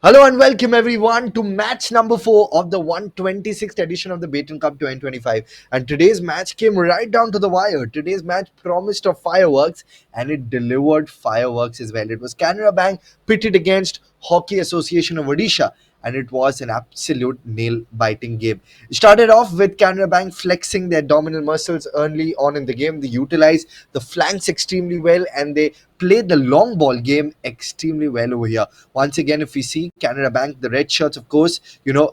Hello and welcome everyone to match number 4 of the 126th edition of the Beighton Cup 2025. And today's match came right down to the wire. Today's match promised of fireworks and it delivered fireworks as well. It was Canara Bank pitted against Hockey Association of Odisha, and it was an absolute nail-biting game. It started off with Canara Bank flexing their dominant muscles early on in the game. They utilized the flanks extremely well and they played the long ball game extremely well over here. Once again, if we see Canada Bank, the red shirts, of course,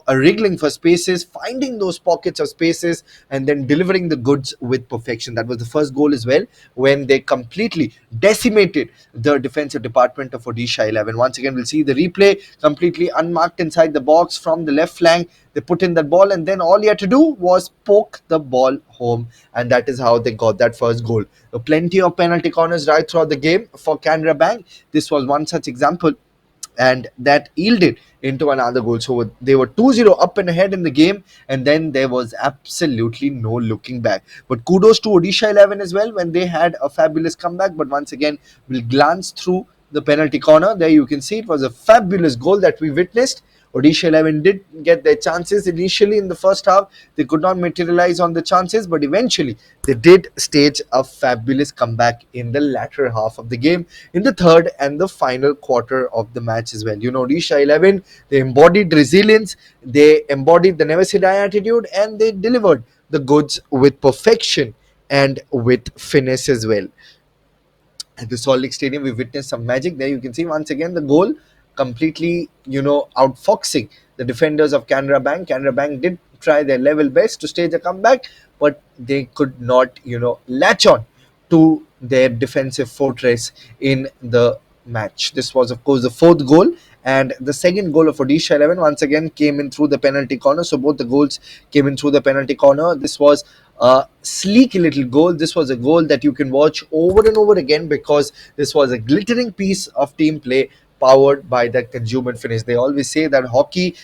are wriggling for spaces, finding those pockets of spaces, and then delivering the goods with perfection. That was the first goal as well, when they completely decimated the defensive department of Odisha 11. Once again, we'll see the replay completely unmarked inside the box from the left flank. They put in that ball, and then all he had to do was poke the ball home, and that is how they got that first goal. Plenty of penalty corners right throughout the game for Canara Bank. This was one such example, and that yielded into another goal. So they were 2-0 up and ahead in the game, and then there was absolutely no looking back. But kudos to Odisha 11 as well when they had a fabulous comeback. But once again, we'll glance through the penalty corner. There you can see it was a fabulous goal that we witnessed. Odisha 11 did get their chances initially in the first half. They could not materialize on the chances, but eventually they did stage a fabulous comeback in the latter half of the game, in the third and the final quarter of the match as well. Odisha 11, they embodied resilience, they embodied the never say die attitude, and they delivered the goods with perfection and with finesse as well. At the Salt Lake Stadium, we witnessed some magic. There you can see once again the goal completely, outfoxing the defenders of Canara Bank. Canara Bank did try their level best to stage a comeback, but they could not, latch on to their defensive fortress in the match. This was, of course, the fourth goal. And the second goal of Odisha 11 once again came in through the penalty corner. So both the goals came in through the penalty corner. This was a sleek little goal. This was a goal that you can watch over and over again because this was a glittering piece of team play powered by the consumer finish. They always say that hockey,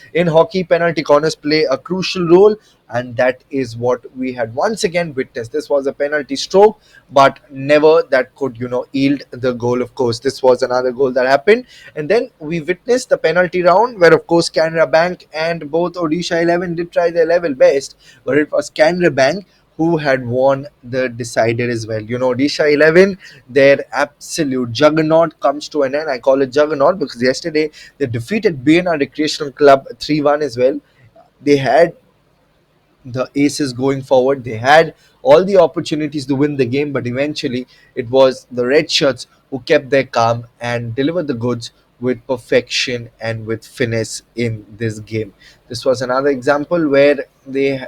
penalty corners play a crucial role, and that is what we had once again witnessed. This was a penalty stroke, but never that could, yield the goal. Of course, this was another goal that happened, and then we witnessed the penalty round where, of course, Canara Bank and both Odisha 11 did try their level best, but it was Canara Bank who had won the decider as well. Odisha 11, their absolute juggernaut comes to an end. I call it juggernaut because yesterday they defeated BNR Recreational Club 3-1 as well. They had the aces going forward. They had all the opportunities to win the game, but eventually it was the red shirts who kept their calm and delivered the goods with perfection and with finesse in this game. This was another example where they,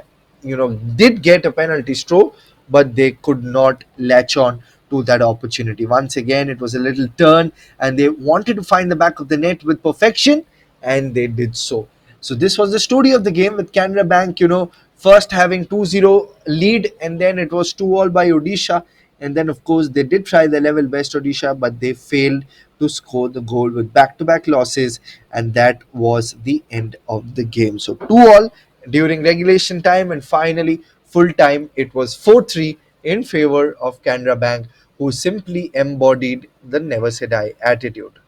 did get a penalty stroke, but they could not latch on to that opportunity. Once again, it was a little turn, and they wanted to find the back of the net with perfection, and they did so. So this was the story of the game with Canara Bank, first having 2-0 lead, and then it was 2-all by Odisha. And then, of course, they did try their level best, Odisha, but they failed to score the goal with back-to-back losses, and that was the end of the game. So 2-all during regulation time, and finally full time it was 4-3 in favor of Canara Bank, who simply embodied the never say die attitude.